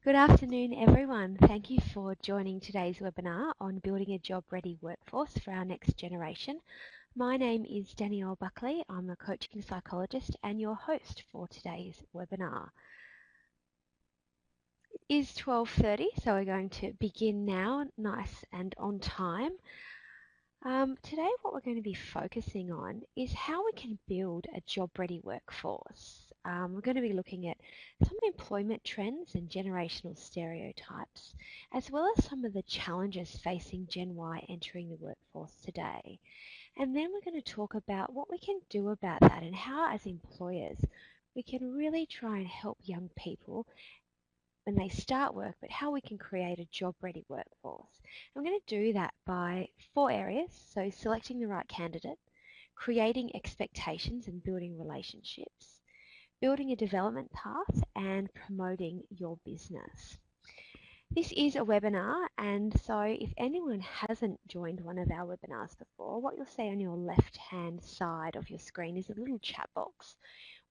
Good afternoon, everyone. Thank you for joining today's webinar on building a job-ready workforce for our next generation. My name is Danielle Buckley. I'm a coaching psychologist and your host for today's webinar. It is 12:30, so we're going to begin now, nice and on time. Today what we're going to be focusing on is how we can build a job-ready workforce. We're going to be looking at some employment trends and generational stereotypes, as well as some of the challenges facing Gen Y entering the workforce today. And then we're going to talk about what we can do about that and how, as employers, we can really try and help young people when they start work, but how we can create a job-ready workforce. I'm going to do that by 4 areas, so selecting the right candidate, creating expectations and building relationships, building a development path, and promoting your business. This is a webinar, and so if anyone hasn't joined one of our webinars before, what you'll see on your left-hand side of your screen is a little chat box.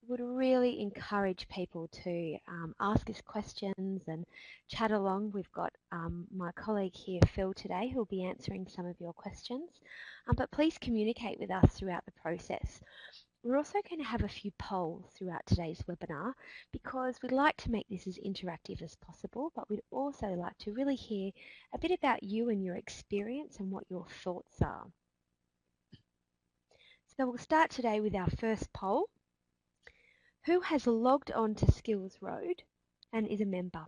Would really encourage people to ask us questions and chat along. We've got my colleague here, Phil, today, who will be answering some of your questions. But please communicate with us throughout the process. We're also going to have a few polls throughout today's webinar because we'd like to make this as interactive as possible, but we'd also like to really hear a bit about you and your experience and what your thoughts are. So we'll start today with our first poll. Who has logged on to Skillsroad and is a member?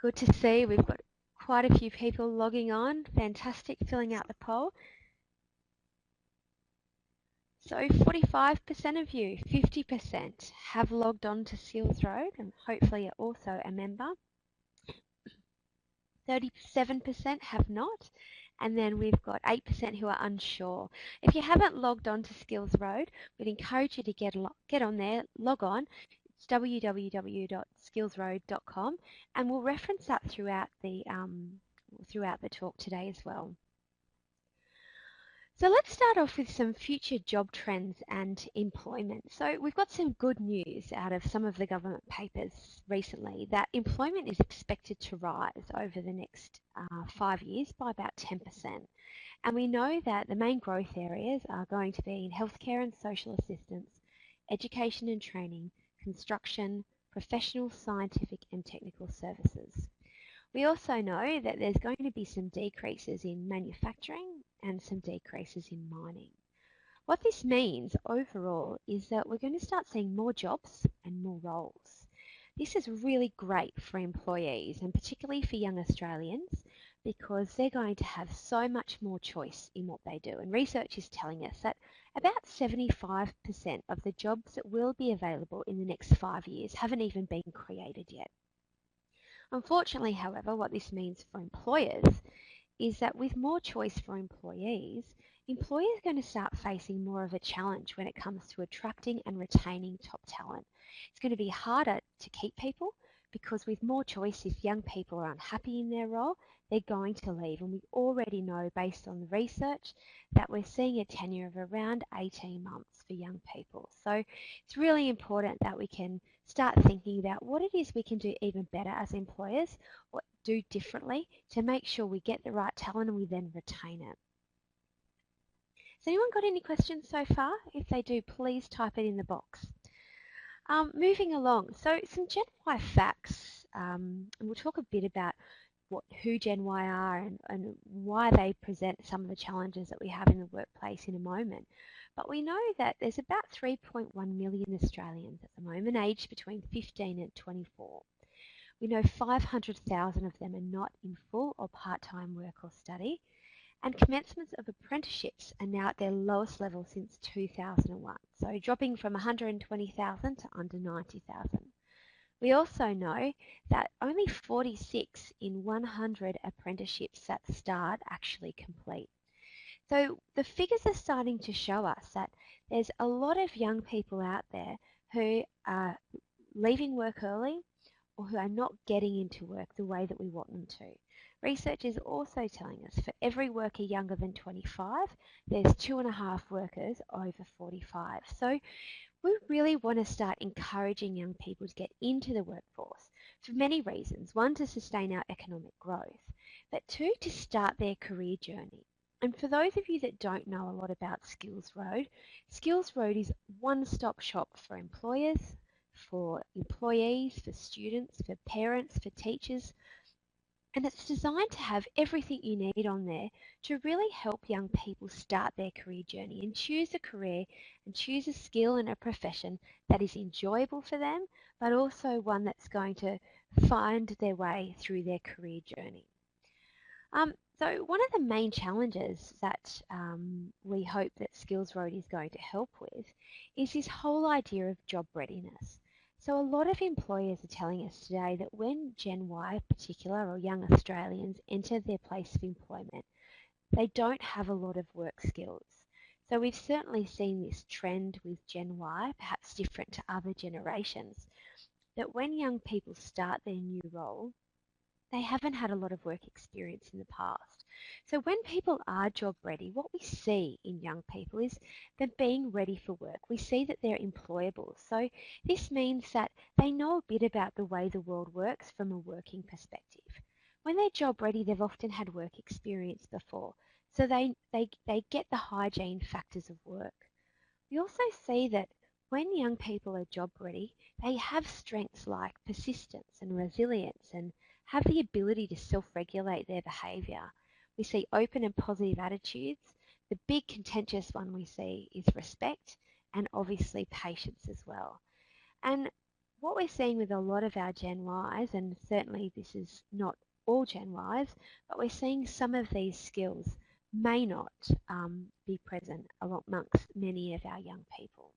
Good to see. We've got quite a few people logging on. Fantastic, filling out the poll. So 45% of you, 50% have logged on to Skillsroad and hopefully are also a member. 37% have not. And then we've got 8% who are unsure. If you haven't logged on to Skillsroad, we'd encourage you to get on there, log on. It's www.skillsroad.com, and we'll reference that throughout the talk today as well. So let's start off with some future job trends and employment. So we've got some good news out of some of the government papers recently that employment is expected to rise over the next 5 years by about 10%. And we know that the main growth areas are going to be in healthcare and social assistance, education and training, construction, professional, scientific and technical services. We also know that there's going to be some decreases in manufacturing and some decreases in mining. What this means overall is that we're going to start seeing more jobs and more roles. This is really great for employees and particularly for young Australians because they're going to have so much more choice in what they do. And research is telling us that about 75% of the jobs that will be available in the next 5 years haven't even been created yet. Unfortunately, however, what this means for employers is that with more choice for employees, employers are going to start facing more of a challenge when it comes to attracting and retaining top talent. It's going to be harder to keep people because with more choice, if young people are unhappy in their role, they're going to leave. And we already know based on the research that we're seeing a tenure of around 18 months for young people. So it's really important that we can start thinking about what it is we can do even better as employers, what do differently to make sure we get the right talent and we then retain it. Has anyone got any questions so far? If they do, please type it in the box. Moving along, so some Gen Y facts, and we'll talk a bit about who Gen Y are and why they present some of the challenges that we have in the workplace in a moment. But we know that there's about 3.1 million Australians at the moment aged between 15 and 24. We know 500,000 of them are not in full or part-time work or study, and commencements of apprenticeships are now at their lowest level since 2001, so dropping from 120,000 to under 90,000. We also know that only 46 in 100 apprenticeships that start actually complete. So the figures are starting to show us that there's a lot of young people out there who are leaving work early or who are not getting into work the way that we want them to. Research is also telling us for every worker younger than 25, there's 2.5 workers over 45. So we really want to start encouraging young people to get into the workforce for many reasons. One, to sustain our economic growth, but two, to start their career journey. And for those of you that don't know a lot about Skillsroad, Skillsroad is one-stop shop for employers, for employees, for students, for parents, for teachers, and it's designed to have everything you need on there to really help young people start their career journey and choose a career and choose a skill and a profession that is enjoyable for them, but also one that's going to find their way through their career journey. So one of the main challenges that we hope that Skillsroad is going to help with is this whole idea of job readiness. So a lot of employers are telling us today that when Gen Y in particular, or young Australians, enter their place of employment, they don't have a lot of work skills. So we've certainly seen this trend with Gen Y, perhaps different to other generations, that when young people start their new role, they haven't had a lot of work experience in the past. So when people are job ready, what we see in young people is them being ready for work. We see that they're employable. So this means that they know a bit about the way the world works from a working perspective. When they're job ready, they've often had work experience before. So they get the hygiene factors of work. We also see that when young people are job ready, they have strengths like persistence and resilience and have the ability to self-regulate their behaviour. We see open and positive attitudes. The big contentious one we see is respect and obviously patience as well. And what we're seeing with a lot of our Gen Ys, and certainly this is not all Gen Ys, but we're seeing some of these skills may not be present amongst many of our young people.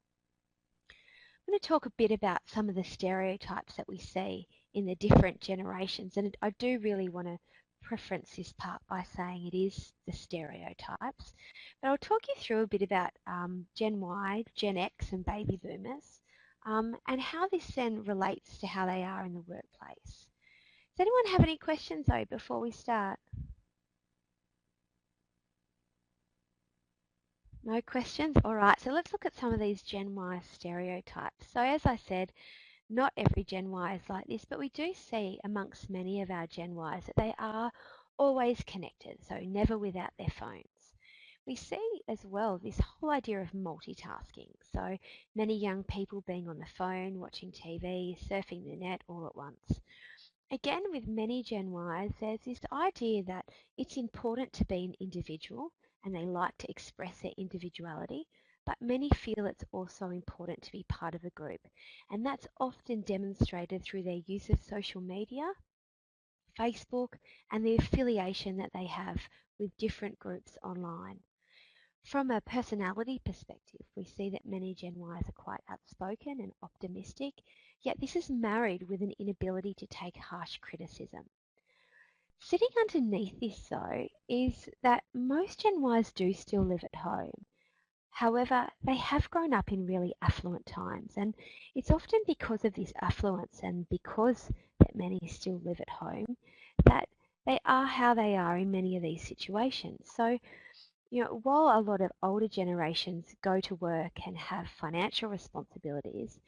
I'm going to talk a bit about some of the stereotypes that we see in the different generations, and I do really want to preference this part by saying it is the stereotypes, but I'll talk you through a bit about Gen Y, Gen X and baby boomers, and how this then relates to how they are in the workplace. Does anyone have any questions though before we start? No questions? All right, so let's look at some of these Gen Y stereotypes. So as I said, not every Gen Y is like this, but we do see amongst many of our Gen Ys that they are always connected, so never without their phones. We see as well this whole idea of multitasking, so many young people being on the phone, watching TV, surfing the net all at once. Again, with many Gen Ys, there's this idea that it's important to be an individual and they like to express their individuality, but many feel it's also important to be part of a group. And that's often demonstrated through their use of social media, Facebook, and the affiliation that they have with different groups online. From a personality perspective, we see that many Gen Ys are quite outspoken and optimistic, yet this is married with an inability to take harsh criticism. Sitting underneath this though is that most Gen Ys do still live at home. However, they have grown up in really affluent times, and it's often because of this affluence and because that many still live at home that they are how they are in many of these situations. So while a lot of older generations go to work and have financial responsibilities,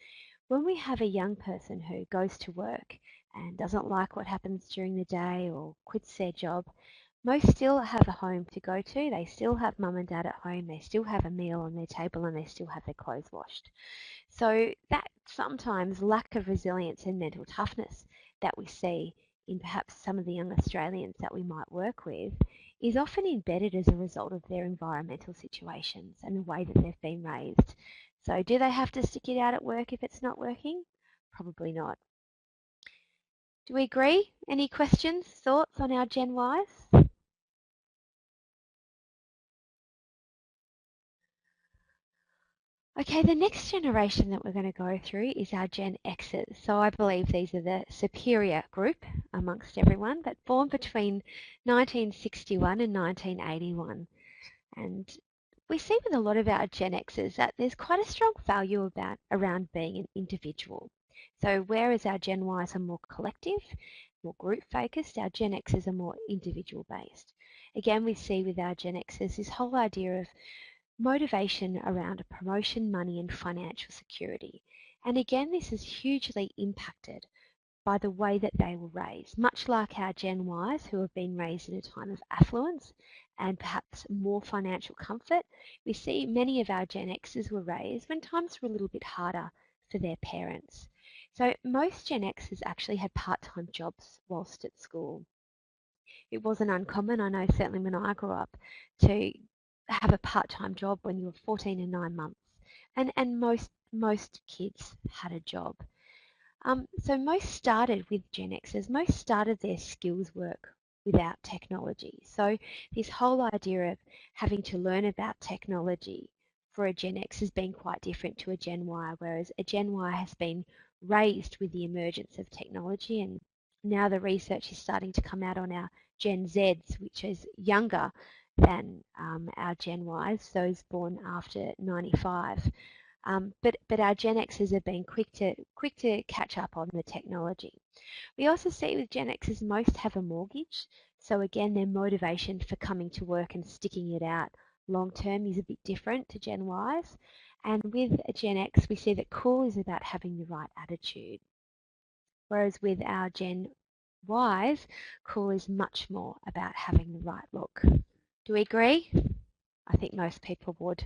when we have a young person who goes to work and doesn't like what happens during the day or quits their job, most still have a home to go to. They still have mum and dad at home. They still have a meal on their table and they still have their clothes washed. So that sometimes lack of resilience and mental toughness that we see in perhaps some of the young Australians that we might work with is often embedded as a result of their environmental situations and the way that they've been raised. So do they have to stick it out at work if it's not working? Probably not. Do we agree? Any questions, thoughts on our Gen Ys? Okay, the next generation that we're going to go through is our Gen X's. So I believe these are the superior group amongst everyone, but born between 1961 and 1981. And we see with a lot of our Gen X's that there's quite a strong value around being an individual. So whereas our Gen Ys are more collective, more group focused, our Gen Xs are more individual based. Again, we see with our Gen Xs this whole idea of motivation around promotion, money and financial security. And again, this is hugely impacted by the way that they were raised, much like our Gen Ys who have been raised in a time of affluence and perhaps more financial comfort. We see many of our Gen Xs were raised when times were a little bit harder for their parents. So most Gen Xs actually had part-time jobs whilst at school. It wasn't uncommon, I know certainly when I grew up, to have a part-time job when you were 14 and 9 months. And most kids had a job. So most started with Gen Xers, most started their skills work without technology. So this whole idea of having to learn about technology for a Gen X has been quite different to a Gen Y, whereas a Gen Y has been raised with the emergence of technology, and now the research is starting to come out on our Gen Zs, which is younger than our Gen Ys, those born after 95. But our Gen Xers have been quick to catch up on the technology. We also see with Gen Xers most have a mortgage, so again their motivation for coming to work and sticking it out long term is a bit different to Gen Ys. And with a Gen X we see that cool is about having the right attitude, whereas with our Gen Ys, cool is much more about having the right look. Do we agree? I think most people would.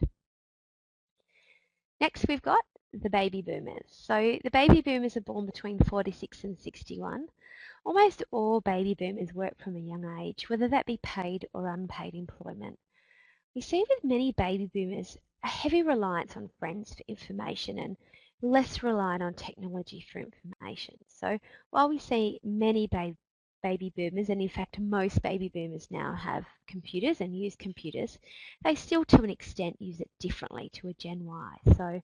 Next we've got the baby boomers. So the baby boomers are born between 46 and 61. Almost all baby boomers work from a young age, whether that be paid or unpaid employment. We see with many baby boomers a heavy reliance on friends for information and less reliant on technology for information. So while we see many baby boomers, and in fact most baby boomers now have computers and use computers, they still to an extent use it differently to a Gen Y. So,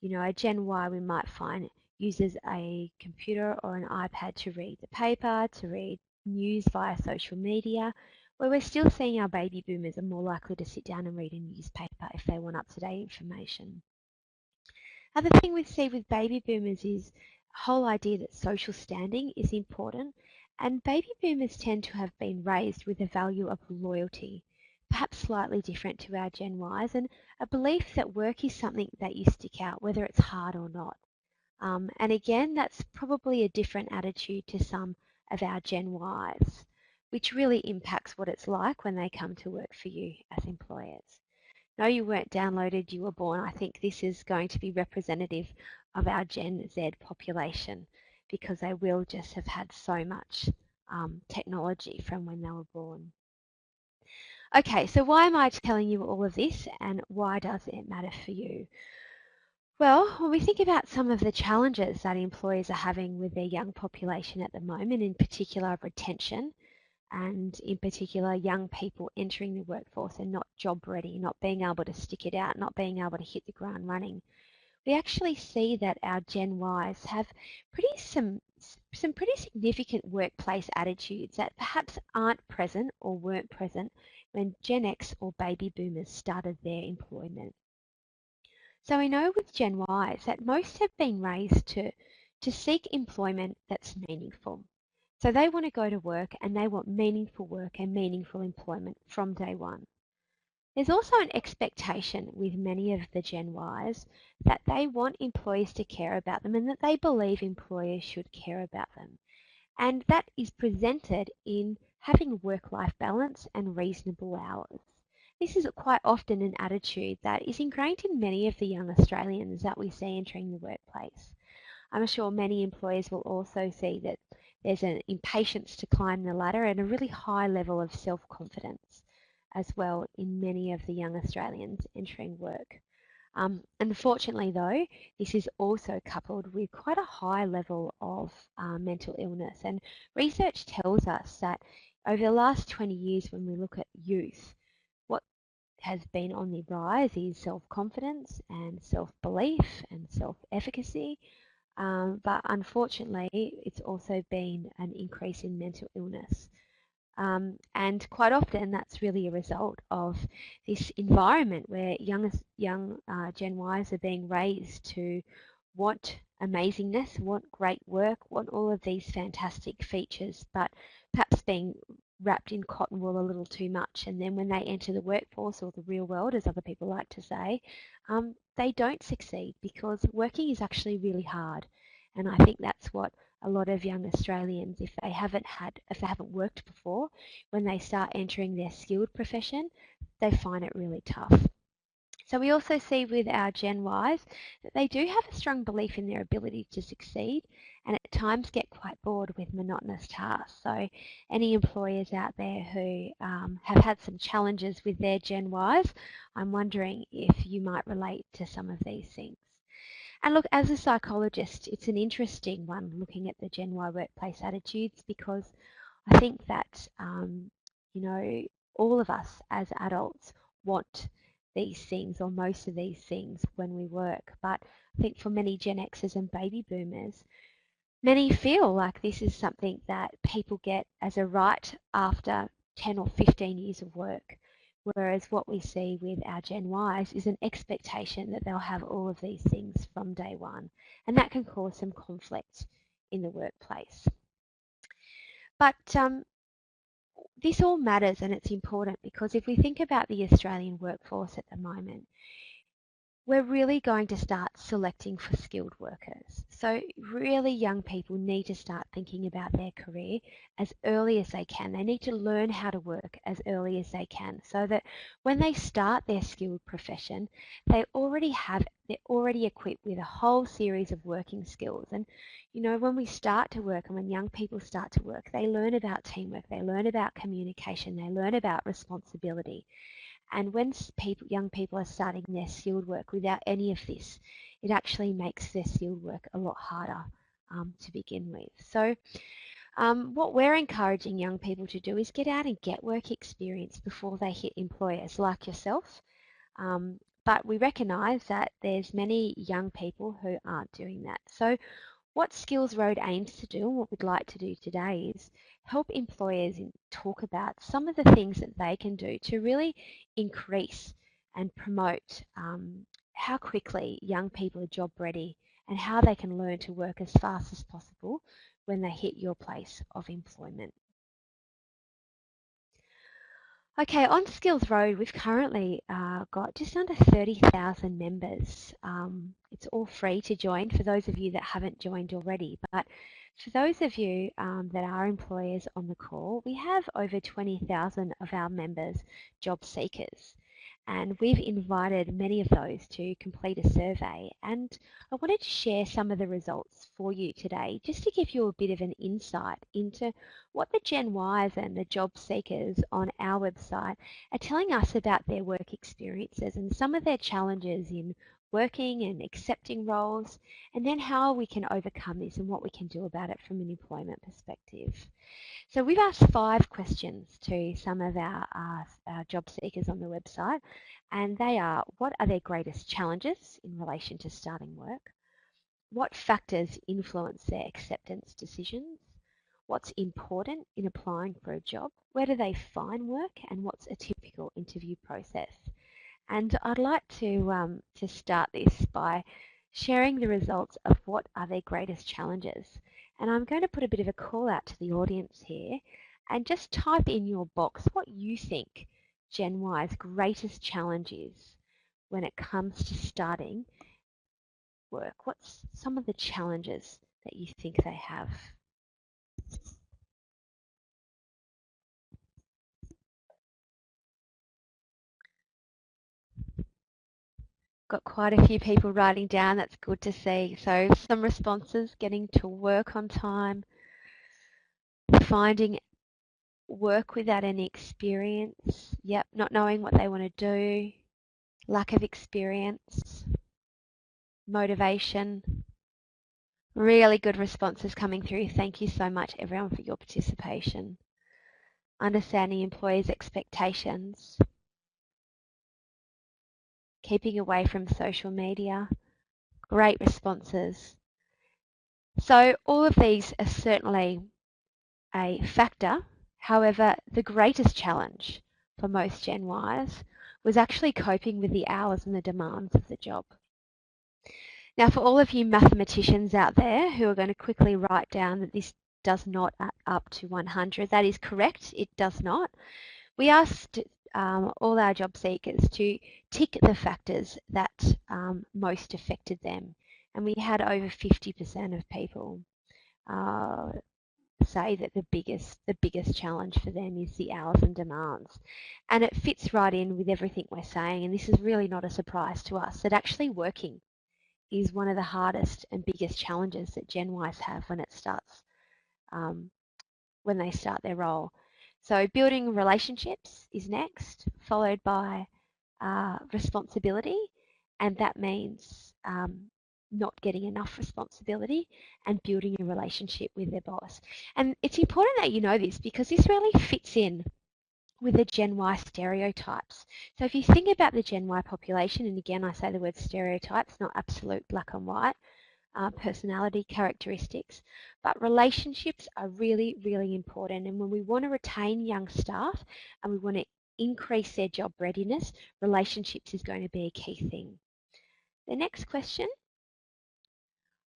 you know, a Gen Y we might find uses a computer or an iPad to read the paper, to read news via social media, where we're still seeing our baby boomers are more likely to sit down and read a newspaper if they want up-to-date information. Other thing we see with baby boomers is the whole idea that social standing is important, and baby boomers tend to have been raised with a value of loyalty, perhaps slightly different to our Gen Ys, and a belief that work is something that you stick out, whether it's hard or not. And again, that's probably a different attitude to some of our Gen Ys, which really impacts what it's like when they come to work for you as employers. No, you weren't downloaded, you were born. I think this is going to be representative of our Gen Z population because they will just have had so much technology from when they were born. Okay, so why am I telling you all of this and why does it matter for you? Well, when we think about some of the challenges that employers are having with their young population at the moment, in particular retention, and in particular young people entering the workforce and not job ready, not being able to stick it out, not being able to hit the ground running, we actually see that our Gen Ys have some pretty significant workplace attitudes that perhaps aren't present or weren't present when Gen X or baby boomers started their employment. So we know with Gen Ys that most have been raised to seek employment that's meaningful. So they want to go to work and they want meaningful work and meaningful employment from day one. There's also an expectation with many of the Gen Ys that they want employers to care about them and that they believe employers should care about them. And that is presented in having work-life balance and reasonable hours. This is quite often an attitude that is ingrained in many of the young Australians that we see entering the workplace. I'm sure many employers will also see that there's an impatience to climb the ladder and a really high level of self-confidence as well in many of the young Australians entering work. Unfortunately though, this is also coupled with quite a high level of mental illness, and research tells us that over the last 20 years when we look at youth, what has been on the rise is self-confidence and self-belief and self-efficacy, but unfortunately it's also been an increase in mental illness. And quite often that's really a result of this environment where young Gen Ys are being raised to want amazingness, want great work, want all of these fantastic features, but perhaps being wrapped in cotton wool a little too much. And then when they enter the workforce, or the real world, as other people like to say, they don't succeed because working is actually really hard. And I think that's what a lot of young Australians, if they haven't worked before, when they start entering their skilled profession, they find it really tough. So we also see with our Gen Ys that they do have a strong belief in their ability to succeed, and at times get quite bored with monotonous tasks. So any employers out there who have had some challenges with their Gen Ys, I'm wondering if you might relate to some of these things. And look, as a psychologist, it's an interesting one looking at the Gen Y workplace attitudes, because I think that, you know, all of us as adults want these things, or most of these things, when we work. But I think for many Gen Xers and baby boomers, many feel like this is something that people get as a right after 10 or 15 years of work. Whereas what we see with our Gen Ys is an expectation that they'll have all of these things from day one. And that can cause some conflict in the workplace. But this all matters, and it's important, because if we think about the Australian workforce at the moment, we're really going to start selecting for skilled workers. So really young people need to start thinking about their career as early as they can. They need to learn how to work as early as they can, so that when they start their skilled profession, they're already equipped with a whole series of working skills. And you know, when we start to work, and when young people start to work, they learn about teamwork, they learn about communication, they learn about responsibility. And when young people are starting their skilled work without any of this, it actually makes their skilled work a lot harder to begin with. So what we're encouraging young people to do is get out and get work experience before they hit employers like yourself. But we recognise that there's many young people who aren't doing that. So what Skillsroad aims to do, and what we'd like to do today, is help employers talk about some of the things that they can do to really increase and promote how quickly young people are job ready, and how they can learn to work as fast as possible when they hit your place of employment. Okay, on Skillsroad, we've currently got just under 30,000 members. It's all free to join for those of you that haven't joined already. But for those of you that are employers on the call, we have over 20,000 of our members job seekers. And we've invited many of those to complete a survey. And I wanted to share some of the results for you today, just to give you a bit of an insight into what the Gen Ys and the job seekers on our website are telling us about their work experiences, and some of their challenges in working and accepting roles, and then how we can overcome this and what we can do about it from an employment perspective. So we've asked 5 questions to some of our job seekers on the website, and they are: what are their greatest challenges in relation to starting work? What factors influence their acceptance decisions? What's important in applying for a job? Where do they find work? And what's a typical interview process? And I'd like to start this by sharing the results of what are their greatest challenges. And I'm going to put a bit of a call out to the audience here, and just type in your box what you think Gen Y's greatest challenge is when it comes to starting work. What's some of the challenges that you think they have? Got quite a few people writing down. That's good to see. So some responses: getting to work on time, finding work without any experience, yep, not knowing what they want to do, lack of experience, motivation. Really good responses coming through. Thank you so much, everyone, for your participation. Understanding employers' expectations, keeping away from social media. Great responses. So all of these are certainly a factor. However, the greatest challenge for most Gen Ys was actually coping with the hours and the demands of the job. Now, for all of you mathematicians out there who are going to quickly write down that this does not add up to 100, that is correct, it does not. We asked all our job seekers to tick the factors that most affected them, and we had over 50% of people say that the biggest challenge for them is the hours and demands. And it fits right in with everything we're saying, and this is really not a surprise to us, that actually working is one of the hardest and biggest challenges that Gen Ys have um, when they start their role. So building relationships is next, followed by responsibility, and that means not getting enough responsibility and building a relationship with their boss. And it's important that you know this because this really fits in with the Gen Y stereotypes. So if you think about the Gen Y population, and again I say the word stereotypes, not absolute black and white, personality characteristics, but relationships are really, really important. And when we want to retain young staff and we want to increase their job readiness, relationships is going to be a key thing. The next question,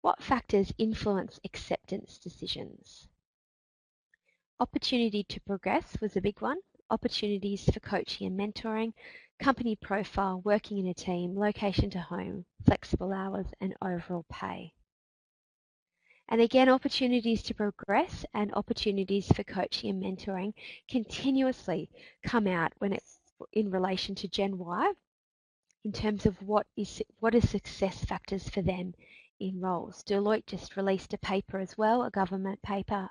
what factors influence acceptance decisions? Opportunity to progress was a big one. Opportunities for coaching and mentoring, company profile, working in a team, location to home, flexible hours, and overall pay. And again, opportunities to progress and opportunities for coaching and mentoring continuously come out when it's in relation to Gen Y in terms of what are success factors for them in roles. Deloitte just released a paper as well, a government paper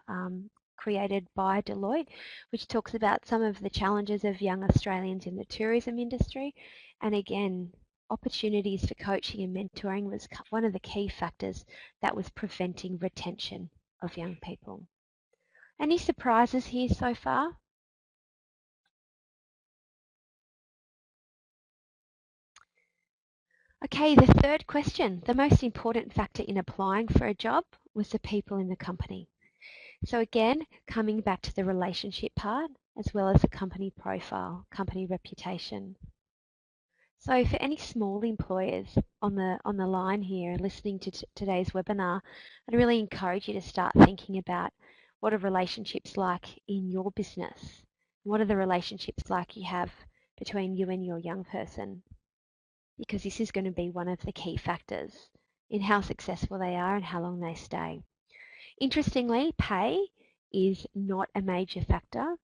created by Deloitte, which talks about some of the challenges of young Australians in the tourism industry. And again, opportunities for coaching and mentoring was one of the key factors that was preventing retention of young people. Any surprises here so far? Okay, the third question, the most important factor in applying for a job was the people in the company. So again, coming back to the relationship part, as well as the company profile, company reputation. So for any small employers on the line here listening to today's webinar, I'd really encourage you to start thinking about what are relationships like in your business? What are the relationships like you have between you and your young person? Because this is going to be one of the key factors in how successful they are and how long they stay. Interestingly, pay is not a major factor.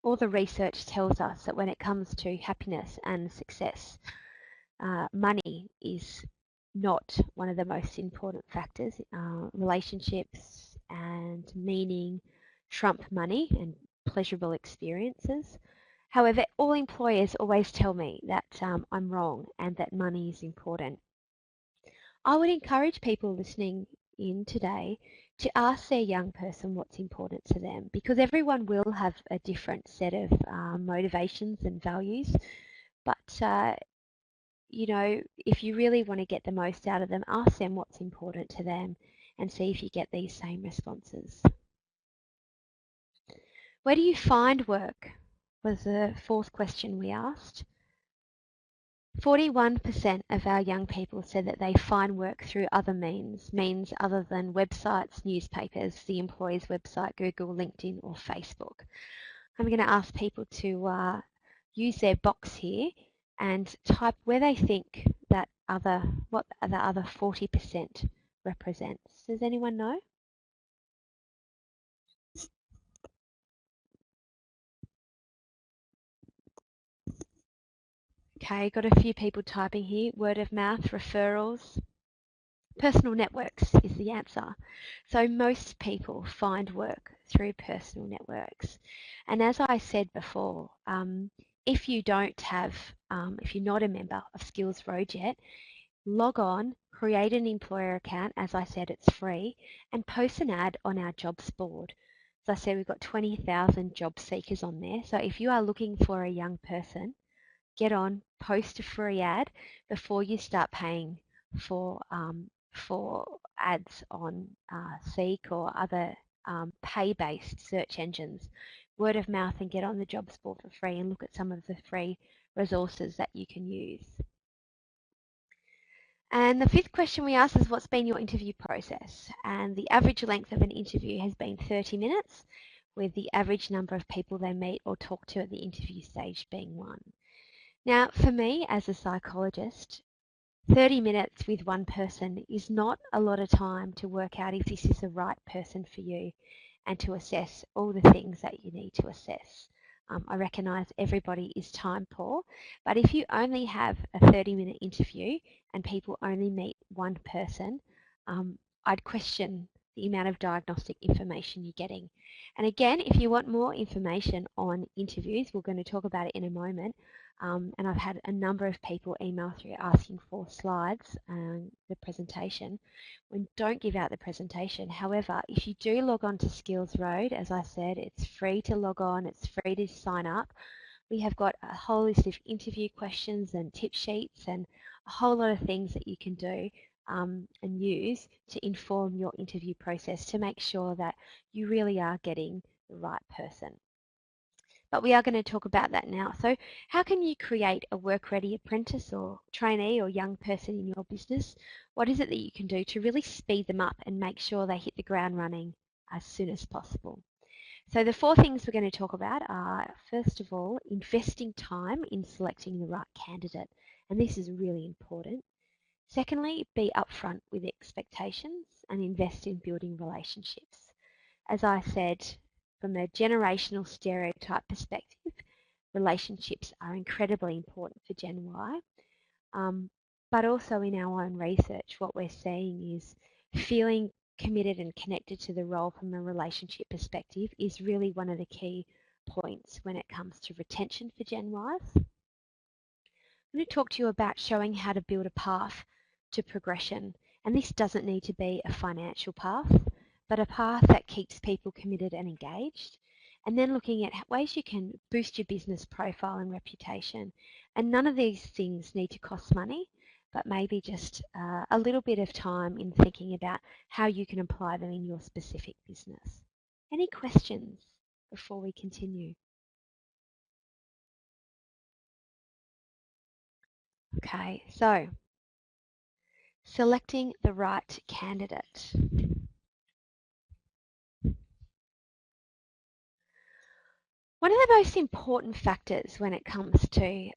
All the research tells us that when it comes to happiness and success, money is not one of the most important factors. Relationships and meaning trump money and pleasurable experiences. However, all employers always tell me that I'm wrong and that money is important. I would encourage people listening in today to ask their young person what's important to them because everyone will have a different set of motivations and values. But you know, if you really want to get the most out of them, ask them what's important to them and see if you get these same responses. Where do you find work? Was the fourth question we asked. 41% of our young people said that they find work through other means other than websites, newspapers, the employer's website, Google, LinkedIn or Facebook. I'm going to ask people to use their box here and type where they think that what the other 40% represents. Does anyone know? Okay, got a few people typing here. Word of mouth, referrals. Personal networks is the answer. So most people find work through personal networks. And as I said before, if you don't have, if you're not a member of Skillsroad yet, log on, create an employer account. As I said, it's free, and post an ad on our jobs board. As I said, we've got 20,000 job seekers on there. So if you are looking for a young person, get on, post a free ad before you start paying for ads on Seek or other pay-based search engines. Word of mouth and get on the jobs board for free and look at some of the free resources that you can use. And the fifth question we asked is, what's been your interview process? And the average length of an interview has been 30 minutes, with the average number of people they meet or talk to at the interview stage being 1. Now, for me as a psychologist, 30 minutes with one person is not a lot of time to work out if this is the right person for you and to assess all the things that you need to assess. I recognise everybody is time poor, but if you only have a 30-minute interview and people only meet one person, I'd question the amount of diagnostic information you're getting. And again, if you want more information on interviews, we're going to talk about it in a moment, and I've had a number of people email through asking for slides and the presentation. We don't give out the presentation. However, if you do log on to Skillsroad, as I said, it's free to log on, it's free to sign up. We have got a whole list of interview questions and tip sheets and a whole lot of things that you can do and use to inform your interview process to make sure that you really are getting the right person. But we are going to talk about that now. So how can you create a work-ready apprentice or trainee or young person in your business? What is it that you can do to really speed them up and make sure they hit the ground running as soon as possible? So the 4 things we're going to talk about are, first of all, investing time in selecting the right candidate. And this is really important. Secondly, be upfront with expectations and invest in building relationships. As I said, from a generational stereotype perspective, relationships are incredibly important for Gen Y. But also in our own research, what we're seeing is feeling committed and connected to the role from a relationship perspective is really one of the key points when it comes to retention for Gen Ys. I'm going to talk to you about showing how to build a path to progression. And this doesn't need to be a financial path, but a path that keeps people committed and engaged. And then looking at ways you can boost your business profile and reputation. And none of these things need to cost money, but maybe just a little bit of time in thinking about how you can apply them in your specific business. Any questions before we continue? Okay, so selecting the right candidate. One of the most important factors when it comes to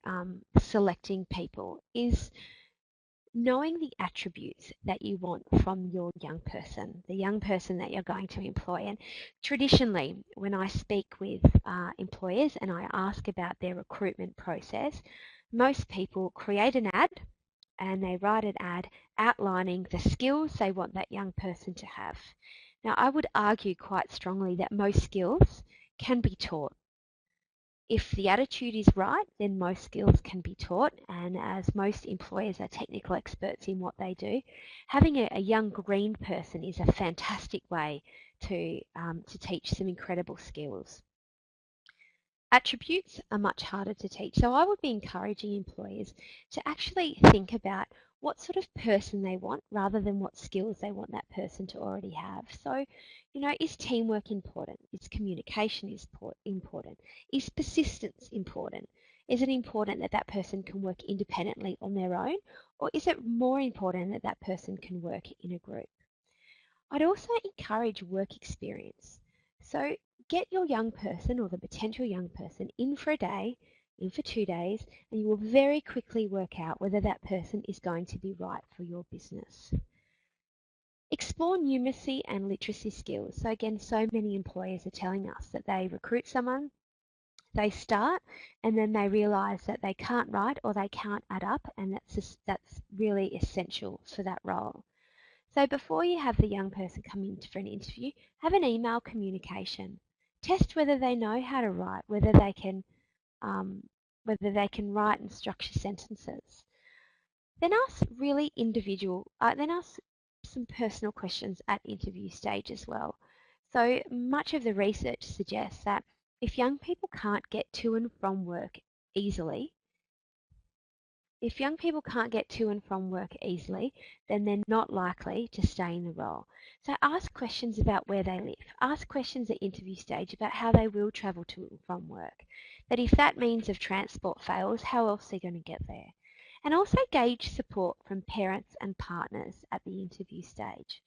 selecting people is knowing the attributes that you want from your young person, the young person that you're going to employ. And traditionally, when I speak with employers and I ask about their recruitment process, most people create an ad and they write an ad outlining the skills they want that young person to have. Now, I would argue quite strongly that most skills can be taught. If the attitude is right, then most skills can be taught, and as most employers are technical experts in what they do, having a young green person is a fantastic way to teach some incredible skills. Attributes are much harder to teach, so I would be encouraging employers to actually think about what sort of person they want rather than what skills they want that person to already have. So, is teamwork important? Is communication important? Is persistence important? Is it important that that person can work independently on their own, or is it more important that that person can work in a group? I'd also encourage work experience. So get your young person or the potential young person in for a day, in for 2 days, and you will very quickly work out whether that person is going to be right for your business. Explore numeracy and literacy skills. So again, so many employers are telling us that they recruit someone, they start, and then they realise that they can't write or they can't add up, and that's really essential for that role. So before you have the young person come in for an interview, have an email communication. Test whether they know how to write, whether they can write and structure sentences. Then ask then ask some personal questions at interview stage as well. So much of the research suggests that if young people can't get to and from work easily, then they're not likely to stay in the role. So ask questions about where they live. Ask questions at interview stage about how they will travel to and from work. That if that means of transport fails, how else are they going to get there? And also gauge support from parents and partners at the interview stage.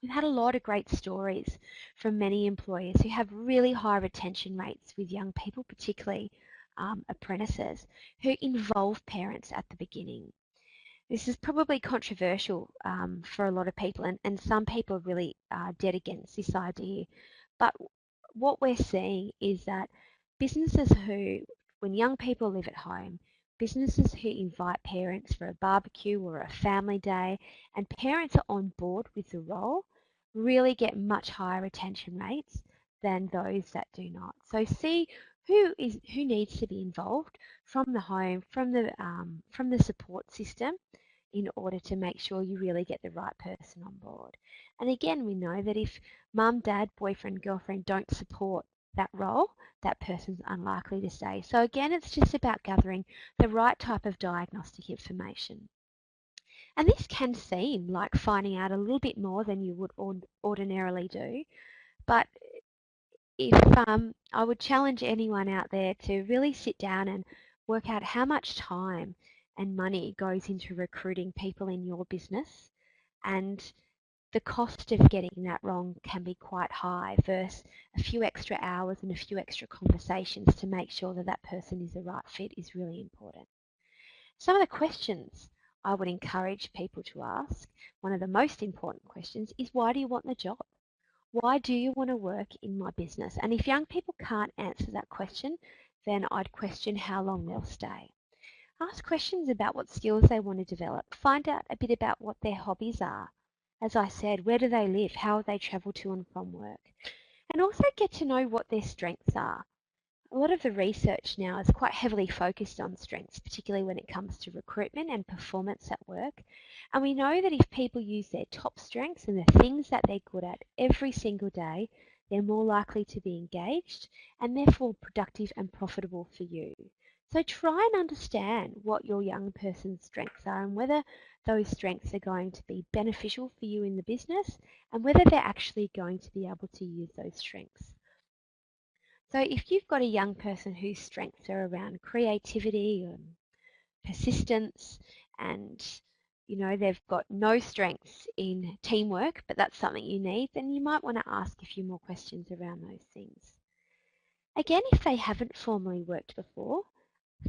We've had a lot of great stories from many employers who have really high retention rates with young people, particularly apprentices, who involve parents at the beginning. This is probably controversial for a lot of people, and some people are really dead against this idea. But what we're seeing is that businesses who, when young people live at home, businesses who invite parents for a barbecue or a family day, and parents are on board with the role, really get much higher retention rates than those that do not. So see who needs to be involved from the home, from the support system, in order to make sure you really get the right person on board. And again, we know that if mum, dad, boyfriend, girlfriend don't support that role, that person's unlikely to stay. So again, it's just about gathering the right type of diagnostic information. And this can seem like finding out a little bit more than you would ordinarily do, but if I would challenge anyone out there to really sit down and work out how much time and money goes into recruiting people in your business, and the cost of getting that wrong can be quite high versus a few extra hours and a few extra conversations to make sure that that person is the right fit is really important. Some of the questions I would encourage people to ask, one of the most important questions is, why do you want the job? Why do you want to work in my business? And if young people can't answer that question, then I'd question how long they'll stay. Ask questions about what skills they want to develop. Find out a bit about what their hobbies are. As I said, where do they live? How they travel to and from work? And also get to know what their strengths are. A lot of the research now is quite heavily focused on strengths, particularly when it comes to recruitment and performance at work. And we know that if people use their top strengths and the things that they're good at every single day, they're more likely to be engaged and therefore productive and profitable for you. So try and understand what your young person's strengths are and whether those strengths are going to be beneficial for you in the business and whether they're actually going to be able to use those strengths. So if you've got a young person whose strengths are around creativity and persistence, and they've got no strengths in teamwork, but that's something you need, then you might want to ask a few more questions around those things. Again, if they haven't formally worked before,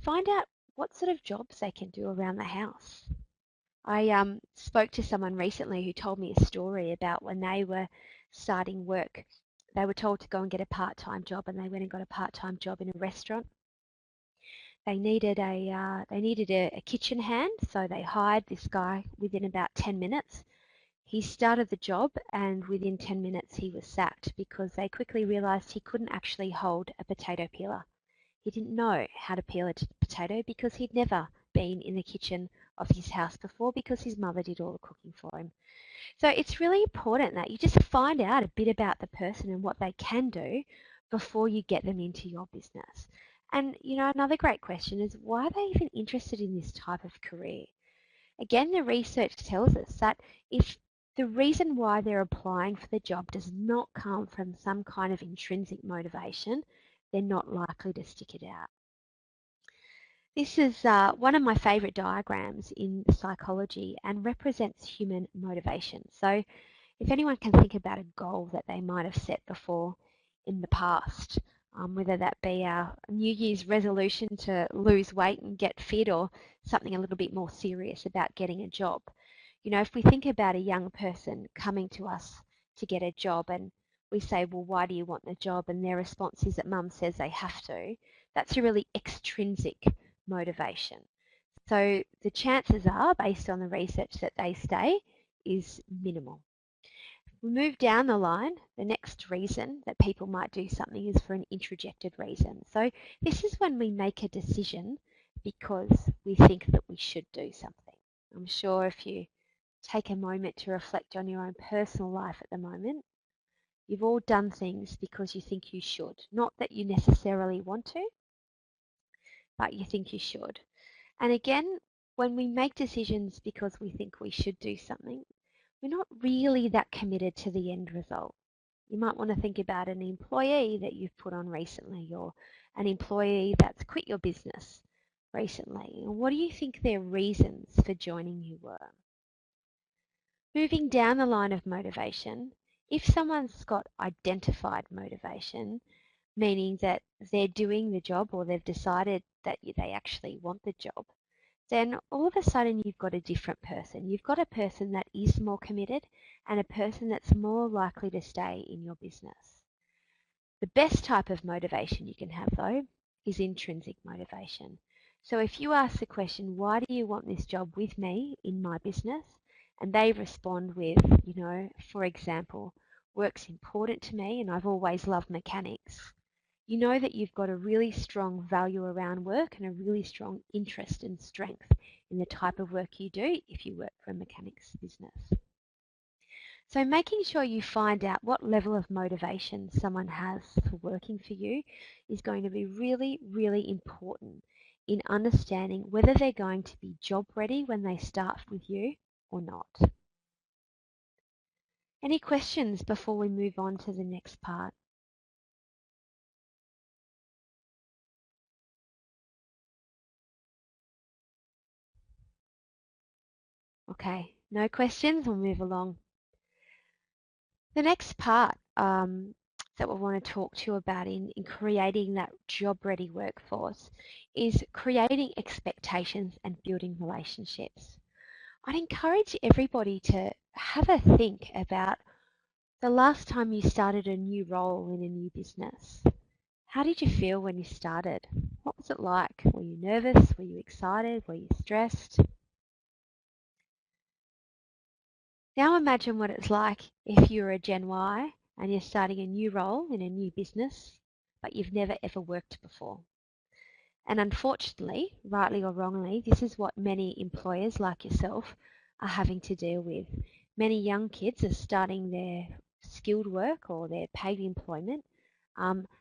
find out what sort of jobs they can do around the house. I spoke to someone recently who told me a story about when they were starting work. They were told to go and get a part-time job, and they went and got a part-time job in a restaurant. They needed a kitchen hand, so they hired this guy within about 10 minutes. He started the job, and within 10 minutes he was sacked because they quickly realised he couldn't actually hold a potato peeler. He didn't know how to peel a potato because he'd never been in the kitchen of his house before because his mother did all the cooking for him. So it's really important that you just find out a bit about the person and what they can do before you get them into your business. And another great question is, why are they even interested in this type of career? Again, the research tells us that if the reason why they're applying for the job does not come from some kind of intrinsic motivation, they're not likely to stick it out. This is one of my favourite diagrams in psychology and represents human motivation. So if anyone can think about a goal that they might have set before in the past, whether that be our New Year's resolution to lose weight and get fit, or something a little bit more serious about getting a job. If we think about a young person coming to us to get a job and we say, well, why do you want the job? And their response is that mum says they have to. That's a really extrinsic motivation. So the chances are, based on the research, that they stay is minimal. We move down the line, the next reason that people might do something is for an introjected reason. So this is when we make a decision because we think that we should do something. I'm sure if you take a moment to reflect on your own personal life at the moment, you've all done things because you think you should. Not that you necessarily want to, but you think you should. And again, when we make decisions because we think we should do something, we're not really that committed to the end result. You might want to think about an employee that you've put on recently, or an employee that's quit your business. recently, and what do you think their reasons for joining you were? Moving down the line of motivation, if someone's got identified motivation, meaning that they're doing the job or they've decided that they actually want the job, then all of a sudden you've got a different person. You've got a person that is more committed and a person that's more likely to stay in your business. The best type of motivation you can have, though, is intrinsic motivation. So if you ask the question, why do you want this job with me in my business? And they respond with, for example, work's important to me and I've always loved mechanics. You know that you've got a really strong value around work and a really strong interest and strength in the type of work you do if you work for a mechanics business. So making sure you find out what level of motivation someone has for working for you is going to be really, really important in understanding whether they're going to be job ready when they start with you or not. Any questions before we move on to the next part? Okay, no questions, we'll move along. The next part that we want to talk to you about in creating that job-ready workforce is creating expectations and building relationships. I'd encourage everybody to have a think about the last time you started a new role in a new business. How did you feel when you started? What was it like? Were you nervous? Were you excited? Were you stressed? Now imagine what it's like if you're a Gen Y and you're starting a new role in a new business, but you've never ever worked before. And unfortunately, rightly or wrongly, this is what many employers like yourself are having to deal with. Many young kids are starting their skilled work or their paid employment,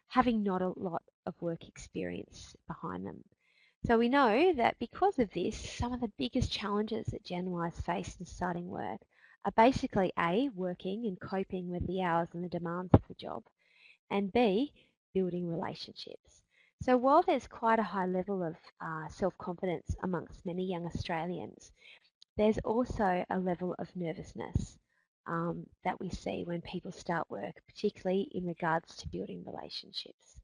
having not a lot of work experience behind them. So we know that because of this, some of the biggest challenges that Gen Ys face in starting work are basically A, working and coping with the hours and the demands of the job, and B, building relationships. So while there's quite a high level of self-confidence amongst many young Australians, there's also a level of nervousness that we see when people start work, particularly in regards to building relationships.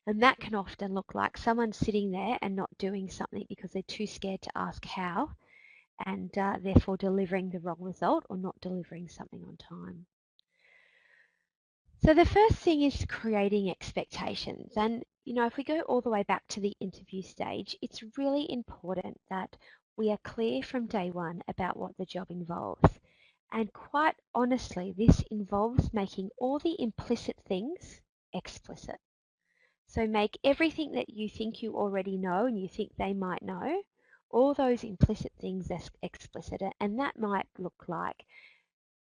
And that can often look like someone sitting there and not doing something because they're too scared to ask how, and therefore delivering the wrong result or not delivering something on time. So the first thing is creating expectations. And, if we go all the way back to the interview stage, it's really important that we are clear from day one about what the job involves. And quite honestly, this involves making all the implicit things explicit. So make everything that you think you already know and you think they might know, all those implicit things explicit. And that might look like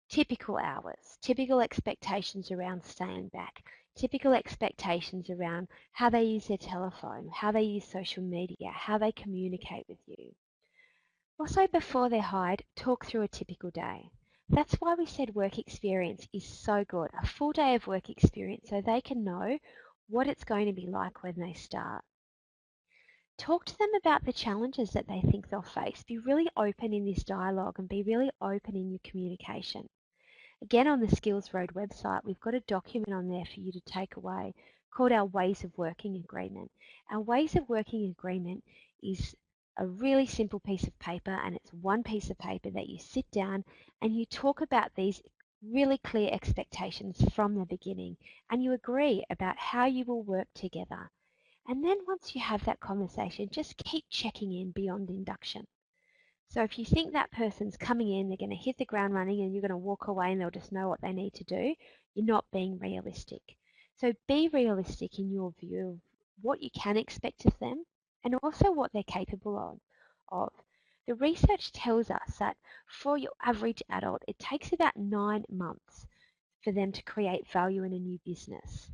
typical hours, typical expectations around staying back, typical expectations around how they use their telephone, how they use social media, how they communicate with you. Also, before they're hired, talk through a typical day. That's why we said work experience is so good, a full day of work experience so they can know what it's going to be like when they start. Talk to them about the challenges that they think they'll face. Be really open in this dialogue and be really open in your communication. Again, on the Skillsroad website, we've got a document on there for you to take away called our Ways of Working Agreement. Our Ways of Working Agreement is a really simple piece of paper, and it's one piece of paper that you sit down and you talk about these really clear expectations from the beginning, and you agree about how you will work together. And then once you have that conversation, just keep checking in beyond induction. So if you think that person's coming in, they're going to hit the ground running and you're going to walk away and they'll just know what they need to do, you're not being realistic. So be realistic in your view of what you can expect of them and also what they're capable of. The research tells us that for your average adult, it takes about 9 months for them to create value in a new business.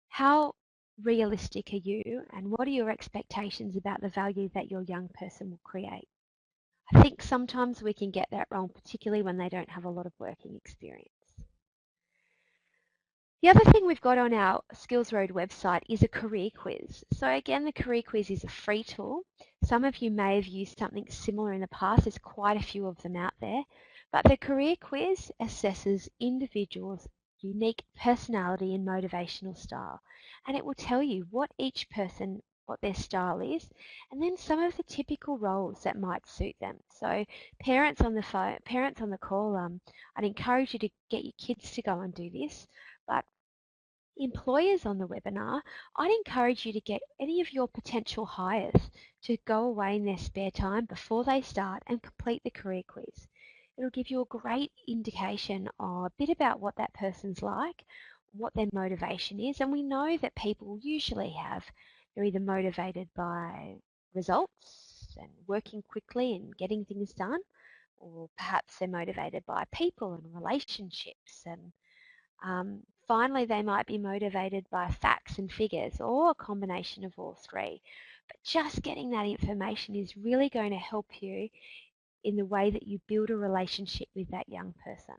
How realistic are you and what are your expectations about the value that your young person will create? I think sometimes we can get that wrong, particularly when they don't have a lot of working experience. The other thing we've got on our Skillsroad website is a career quiz. So again, the career quiz is a free tool. Some of you may have used something similar in the past. There's quite a few of them out there. But the career quiz assesses individuals' unique personality and motivational style. And it will tell you what each person, what their style is, and then some of the typical roles that might suit them. So parents on the phone, parents on the call, I'd encourage you to get your kids to go and do this. But employers on the webinar, I'd encourage you to get any of your potential hires to go away in their spare time before they start and complete the career quiz. It'll give you a great indication of a bit about what that person's like, what their motivation is, and we know that people usually they're either motivated by results and working quickly and getting things done, or perhaps they're motivated by people and relationships and finally, they might be motivated by facts and figures or a combination of all three. But just getting that information is really going to help you in the way that you build a relationship with that young person.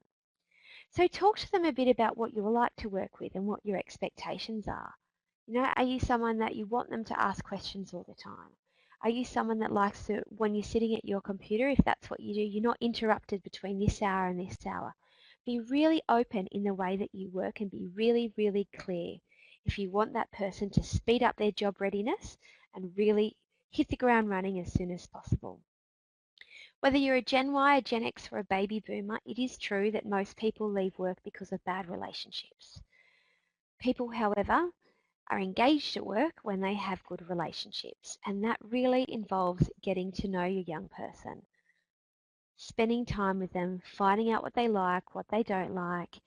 So talk to them a bit about what you're like to work with and what your expectations are. You know, are you someone that you want them to ask questions all the time? Are you someone that likes to, when you're sitting at your computer, if that's what you do, you're not interrupted between this hour and this hour? Be really open in the way that you work and be really, really clear. If you want that person to speed up their job readiness and really hit the ground running as soon as possible. Whether you're a Gen Y, a Gen X, or a baby boomer, it is true that most people leave work because of bad relationships. People, however, are engaged at work when they have good relationships, and that really involves getting to know your young person, spending time with them, finding out what they like, what they don't like,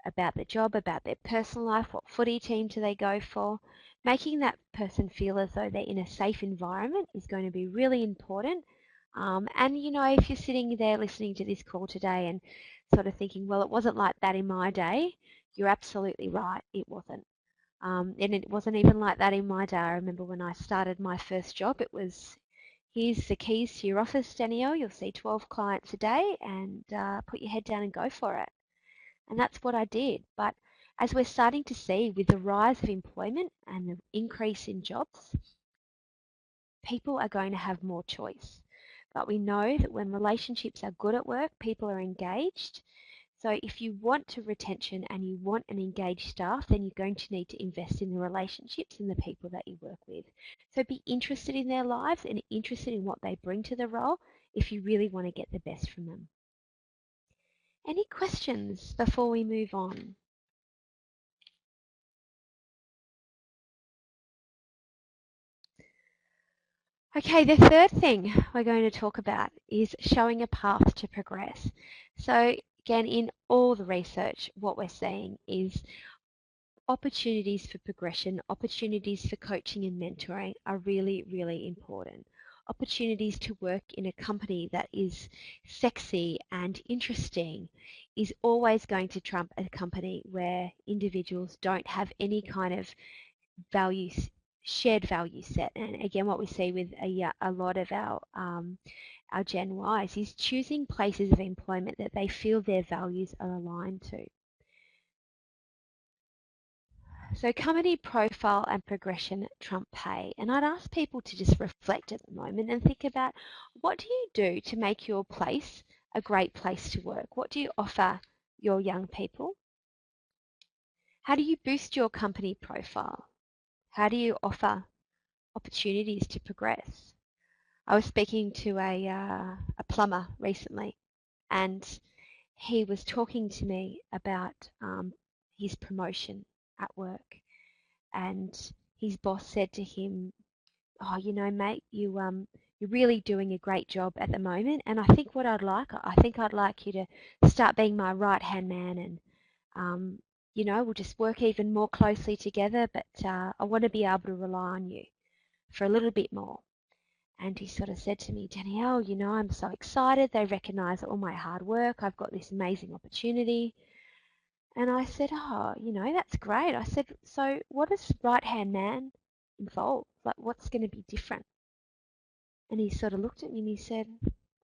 about the job, about their personal life, what footy team do they go for. Making that person feel as though they're in a safe environment is going to be really important. And you know, if you're sitting there listening to this call today and sort of thinking, well, it wasn't like that in my day, you're absolutely right, it wasn't. And it wasn't even like that in my day. I remember when I started my first job, it was, here's the keys to your office, Danielle. You'll see 12 clients a day and put your head down and go for it. And that's what I did. But as we're starting to see with the rise of employment and the increase in jobs, people are going to have more choice. But we know that when relationships are good at work, people are engaged. So if you want to retention and you want an engaged staff, then you're going to need to invest in the relationships and the people that you work with. So be interested in their lives and interested in what they bring to the role if you really want to get the best from them. Any questions before we move on? Okay, the third thing we're going to talk about is showing a path to progress. So again, in all the research, what we're seeing is opportunities for progression, opportunities for coaching and mentoring are really, really important. Opportunities to work in a company that is sexy and interesting is always going to trump a company where individuals don't have any kind of values, shared value set. And again, what we see with a lot of our Gen Ys is choosing places of employment that they feel their values are aligned to. So company profile and progression trump pay. And I'd ask people to just reflect at the moment and think about, what do you do to make your place a great place to work? What do you offer your young people? How do you boost your company profile? How do you offer opportunities to progress? I was speaking to a plumber recently, and he was talking to me about his promotion at work, and his boss said to him, "Oh, you know, mate, you're really doing a great job at the moment, and I think I'd like you to start being my right-hand man, and you know, we'll just work even more closely together, but I want to be able to rely on you for a little bit more." And he sort of said to me, "Danielle, you know, I'm so excited. They recognize all my hard work. I've got this amazing opportunity." And I said, "Oh, you know, that's great." I said, "So what does right-hand man involve? Like, what's going to be different?" And he sort of looked at me and he said,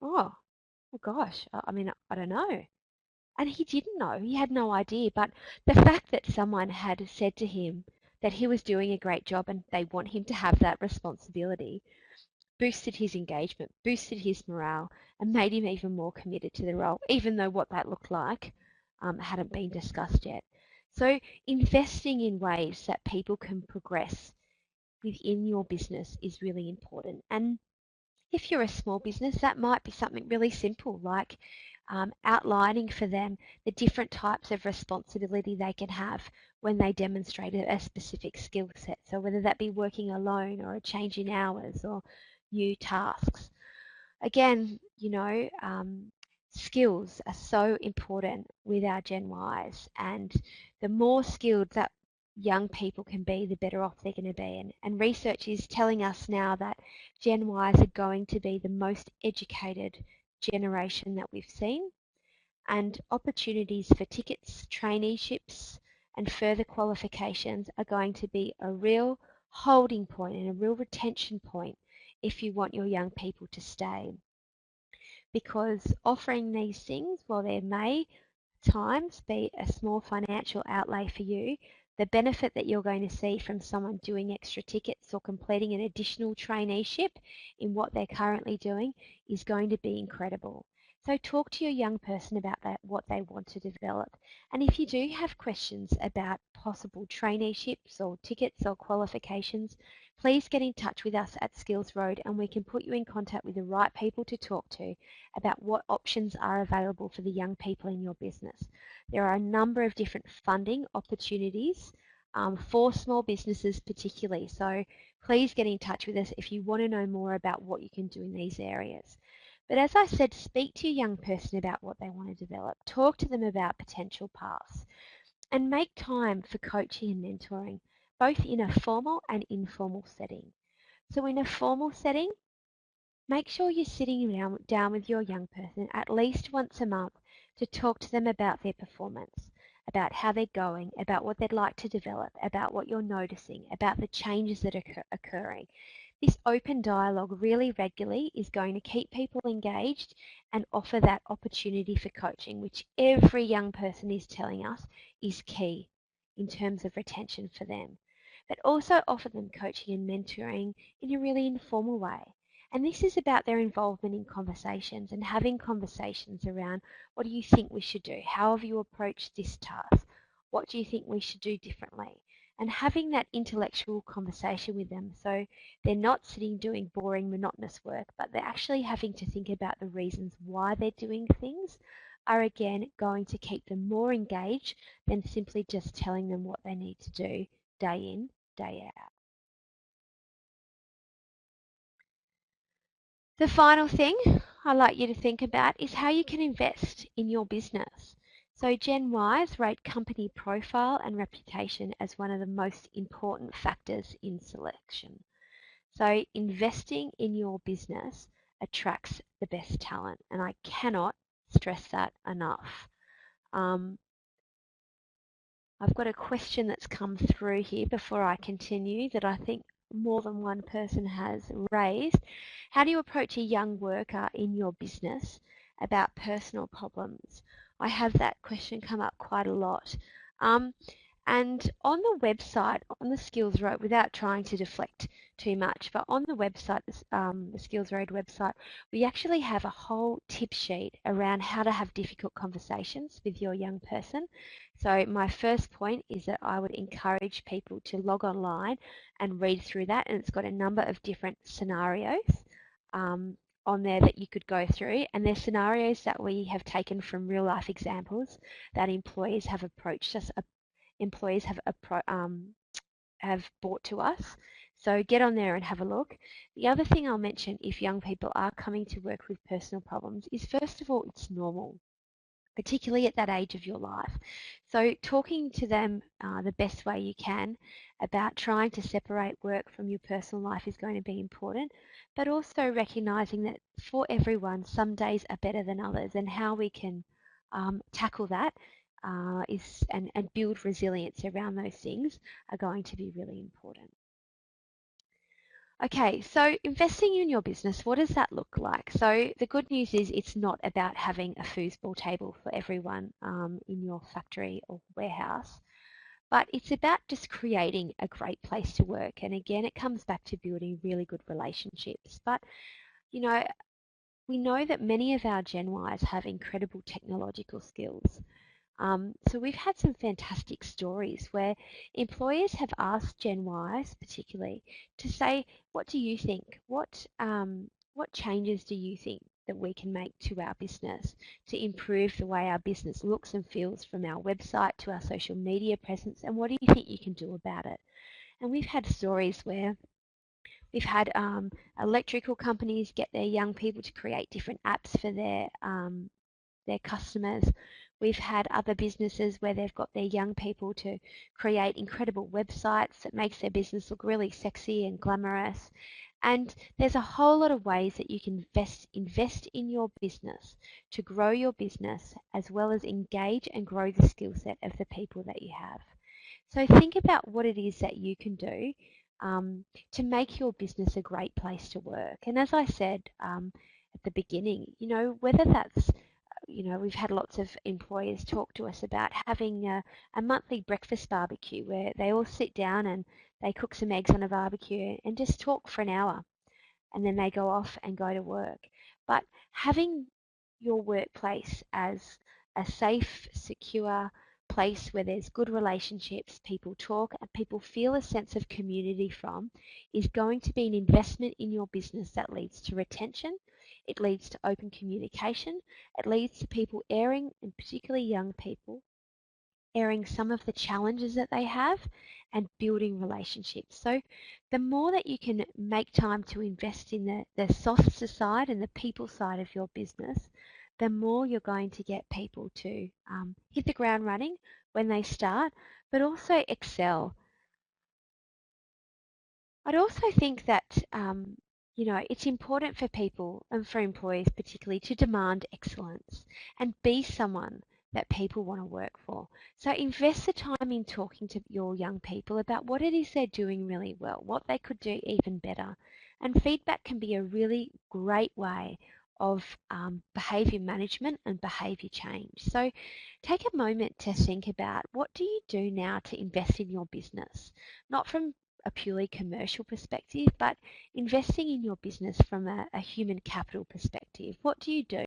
"Oh, well, gosh, I mean, I don't know." And he didn't know, he had no idea. But the fact that someone had said to him that he was doing a great job and they want him to have that responsibility boosted his engagement, boosted his morale, and made him even more committed to the role, even though what that looked like hadn't been discussed yet. So investing in ways that people can progress within your business is really important. And if you're a small business, that might be something really simple like outlining for them the different types of responsibility they can have when they demonstrate a specific skill set. So whether that be working alone or a change in hours or new tasks. Again, skills are so important with our Gen Ys, and the more skilled that young people can be, the better off they're going to be. And research is telling us now that Gen Ys are going to be the most educated generation that we've seen, and opportunities for tickets, traineeships, and further qualifications are going to be a real holding point and a real retention point if you want your young people to stay. Because offering these things, while there may times be a small financial outlay for you, the benefit that you're going to see from someone doing extra tickets or completing an additional traineeship in what they're currently doing is going to be incredible. So talk to your young person about that, what they want to develop. And if you do have questions about possible traineeships or tickets or qualifications, please get in touch with us at Skillsroad and we can put you in contact with the right people to talk to about what options are available for the young people in your business. There are a number of different funding opportunities for small businesses particularly. So please get in touch with us if you want to know more about what you can do in these areas. But as I said, speak to your young person about what they want to develop. Talk to them about potential paths and make time for coaching and mentoring, both in a formal and informal setting. So in a formal setting, make sure you're sitting down with your young person at least once a month to talk to them about their performance, about how they're going, about what they'd like to develop, about what you're noticing, about the changes that are occurring. This open dialogue really regularly is going to keep people engaged and offer that opportunity for coaching, which every young person is telling us is key in terms of retention for them. But also offer them coaching and mentoring in a really informal way. And this is about their involvement in conversations and having conversations around what do you think we should do? How have you approached this task? What do you think we should do differently? And having that intellectual conversation with them so they're not sitting doing boring, monotonous work, but they're actually having to think about the reasons why they're doing things are again going to keep them more engaged than simply just telling them what they need to do day in, day out. The final thing I'd like you to think about is how you can invest in your business. So Gen Ys rate company profile and reputation as one of the most important factors in selection. So investing in your business attracts the best talent, and I cannot stress that enough. I've got a question that's come through here before I continue that I think more than one person has raised. How do you approach a young worker in your business about personal problems? I have that question come up quite a lot. And on the website, on the Skillsroad, without trying to deflect too much, but on the website, the Skillsroad website, we actually have a whole tip sheet around how to have difficult conversations with your young person. So my first point is that I would encourage people to log online and read through that, and it's got a number of different scenarios on there that you could go through, and they're scenarios that we have taken from real life examples that employees have approached us employees have brought to us. So get on there and have a look. The other thing I'll mention if young people are coming to work with personal problems is first of all, it's normal, particularly at that age of your life. So talking to them the best way you can about trying to separate work from your personal life is going to be important, but also recognizing that for everyone, some days are better than others, and how we can tackle that and build resilience around those things are going to be really important. Okay, so investing in your business, what does that look like? So the good news is it's not about having a foosball table for everyone in your factory or warehouse, but it's about just creating a great place to work. And again, it comes back to building really good relationships. But, you know, we know that many of our Gen Ys have incredible technological skills. So we've had some fantastic stories where employers have asked Gen Ys particularly to say, what do you think? What changes do you think that we can make to our business to improve the way our business looks and feels, from our website to our social media presence, and what do you think you can do about it? And we've had stories where we've had electrical companies get their young people to create different apps for their customers. We've had other businesses where they've got their young people to create incredible websites that makes their business look really sexy and glamorous. And there's a whole lot of ways that you can invest in your business to grow your business, as well as engage and grow the skill set of the people that you have. So think about what it is that you can do to make your business a great place to work. And as I said at the beginning, whether that's we've had lots of employers talk to us about having a monthly breakfast barbecue where they all sit down and they cook some eggs on a barbecue and just talk for an hour, and then they go off and go to work. But having your workplace as a safe, secure place where there's good relationships, people talk, and people feel a sense of community from, is going to be an investment in your business that leads to retention. It leads to open communication. It leads to people airing, and particularly young people, airing some of the challenges that they have and building relationships. So the more that you can make time to invest in the softer side and the people side of your business, the more you're going to get people to hit the ground running when they start, but also excel. I'd also think that, it's important for people and for employees particularly to demand excellence and be someone that people want to work for. So invest the time in talking to your young people about what it is they're doing really well, what they could do even better. And feedback can be a really great way of behaviour management and behaviour change. So take a moment to think about, what do you do now to invest in your business? Not from a purely commercial perspective, but investing in your business from a human capital perspective. What do you do,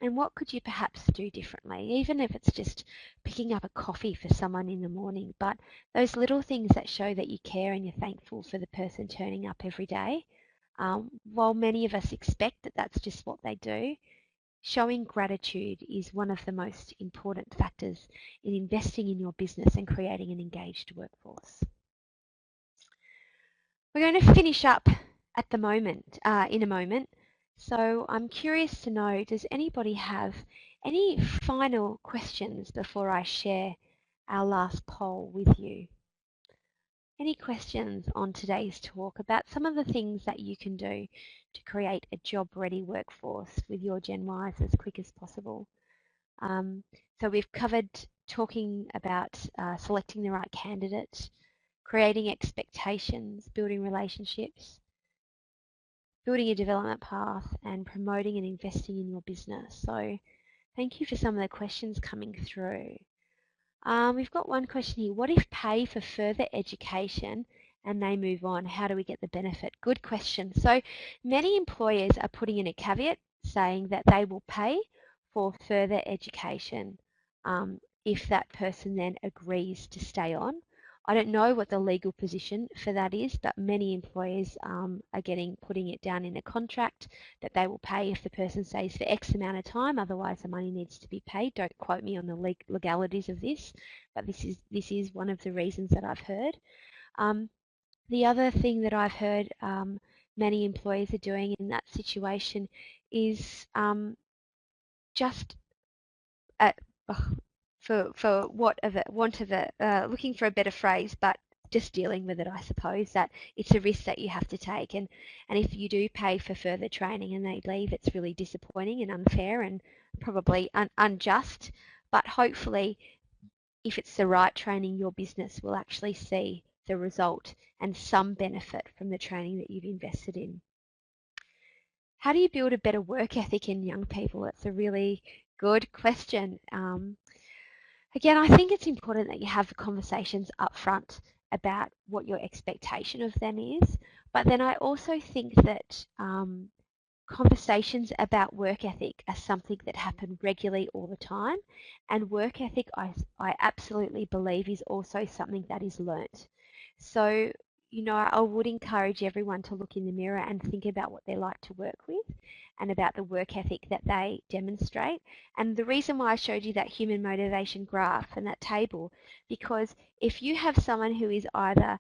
and what could you perhaps do differently? Even if it's just picking up a coffee for someone in the morning, but those little things that show that you care and you're thankful for the person turning up every day. While many of us expect that that's just what they do, showing gratitude is one of the most important factors in investing in your business and creating an engaged workforce. We're going to finish up at the moment, in a moment. So I'm curious to know, does anybody have any final questions before I share our last poll with you? Any questions on today's talk about some of the things that you can do to create a job-ready workforce with your Gen Ys as quick as possible? So we've covered talking about selecting the right candidate, creating expectations, building relationships, building a development path, and promoting and investing in your business. So thank you for some of the questions coming through. We've got one question here. What if pay for further education and they move on? How do we get the benefit? Good question. So many employers are putting in a caveat saying that they will pay for further education if that person then agrees to stay on. I don't know what the legal position for that is, but many employers are putting it down in a contract that they will pay if the person stays for X amount of time, otherwise the money needs to be paid. Don't quote me on the legalities of this, but this is one of the reasons that I've heard. The other thing that I've heard many employers are doing in that situation is just for want of a looking for a better phrase, but just dealing with it, I suppose, that it's a risk that you have to take. And if you do pay for further training and they leave, it's really disappointing and unfair and probably unjust. But hopefully, if it's the right training, your business will actually see the result and some benefit from the training that you've invested in. How do you build a better work ethic in young people? It's a really good question. Again, I think it's important that you have conversations up front about what your expectation of them is. But then I also think that conversations about work ethic are something that happen regularly all the time. And work ethic, I absolutely believe, is also something that is learnt. So, I would encourage everyone to look in the mirror and think about what they like to work with and about the work ethic that they demonstrate. And the reason why I showed you that human motivation graph and that table, because if you have someone who is either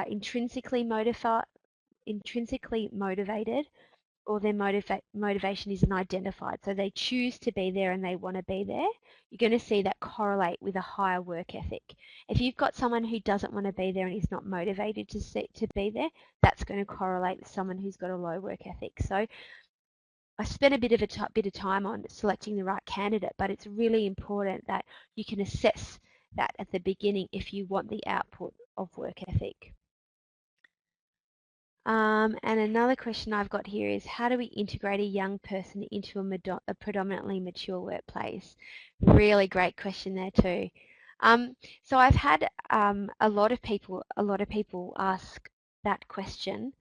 intrinsically motivated, or their motivation isn't identified, so they choose to be there and they want to be there, you're going to see that correlate with a higher work ethic. If you've got someone who doesn't want to be there and is not motivated to be there, that's going to correlate with someone who's got a low work ethic. So I spent a bit of time on selecting the right candidate, but it's really important that you can assess that at the beginning if you want the output of work ethic. And another question I've got here is, how do we integrate a young person into a predominantly mature workplace? Really great question there too. So I've had a lot of people ask that question.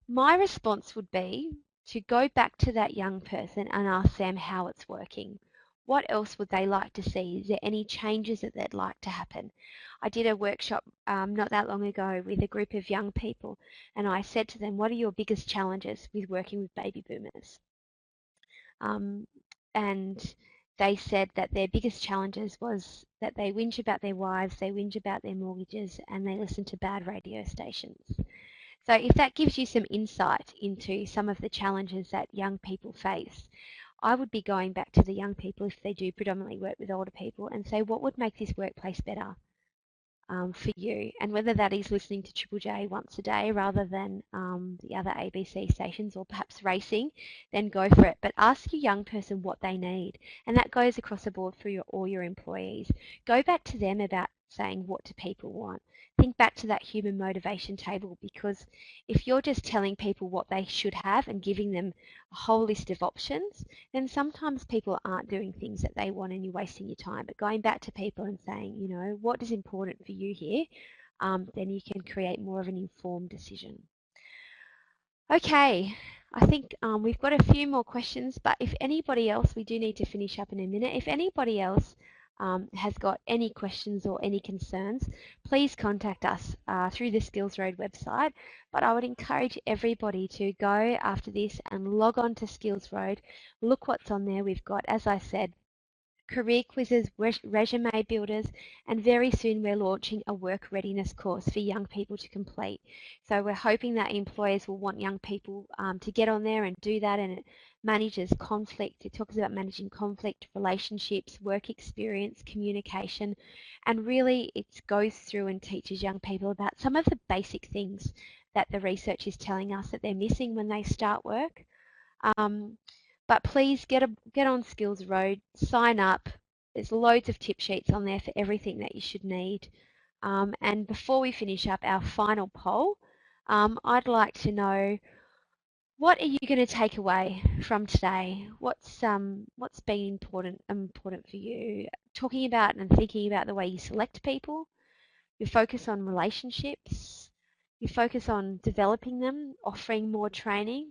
My response would be to go back to that young person and ask them how it's working. What else would they like to see? Is there any changes that they'd like to happen? I did a workshop not that long ago with a group of young people, and I said to them, what are your biggest challenges with working with baby boomers? And they said that their biggest challenges was that they whinge about their wives, they whinge about their mortgages, and they listen to bad radio stations. So if that gives you some insight into some of the challenges that young people face, I would be going back to the young people, if they do predominantly work with older people, and say, what would make this workplace better for you? And whether that is listening to Triple J once a day rather than the other ABC stations, or perhaps racing, then go for it. But ask your young person what they need. And that goes across the board for all your employees. Go back to them about saying, what do people want? Think back to that human motivation table, because if you're just telling people what they should have and giving them a whole list of options, then sometimes people aren't doing things that they want and you're wasting your time. But going back to people and saying, what is important for you here, then you can create more of an informed decision. Okay, I think we've got a few more questions, but if anybody else, we do need to finish up in a minute. If anybody else has got any questions or any concerns, please contact us through the Skillsroad website. But I would encourage everybody to go after this and log on to Skillsroad, look what's on there. We've got, as I said, career quizzes, resume builders, and very soon we're launching a work readiness course for young people to complete. So we're hoping that employers will want young people to get on there and do that, and it manages conflict. It talks about managing conflict, relationships, work experience, communication, and really it goes through and teaches young people about some of the basic things that the research is telling us that they're missing when they start work. But please get on Skillsroad, sign up. There's loads of tip sheets on there for everything that you should need. And before we finish up our final poll, I'd like to know, what are you going to take away from today? What's been important for you? Talking about and thinking about the way you select people, your focus on relationships, you focus on developing them, offering more training,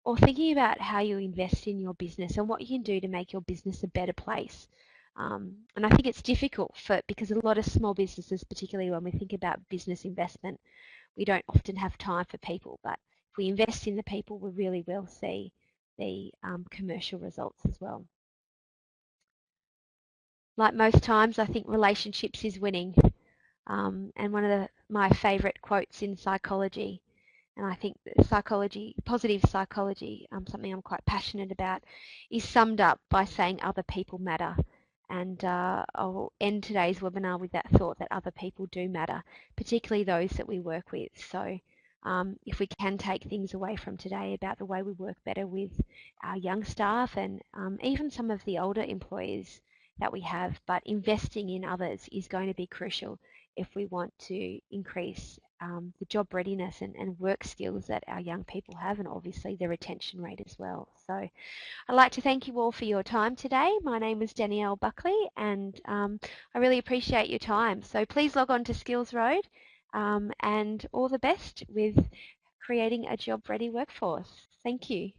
or thinking about how you invest in your business and what you can do to make your business a better place. And I think it's difficult because a lot of small businesses, particularly when we think about business investment, we don't often have time for people. But if we invest in the people, we really will see the commercial results as well. Like most times, I think relationships is winning. And one of my favourite quotes in psychology, and I think psychology, positive psychology, something I'm quite passionate about, is summed up by saying other people matter. And I'll end today's webinar with that thought, that other people do matter, particularly those that we work with. So if we can take things away from today about the way we work better with our young staff and even some of the older employees that we have, but investing in others is going to be crucial if we want to increase the job readiness and work skills that our young people have, and obviously the retention rate as well. So I'd like to thank you all for your time today. My name is Danielle Buckley, and I really appreciate your time. So please log on to Skillsroad, and all the best with creating a job ready workforce. Thank you.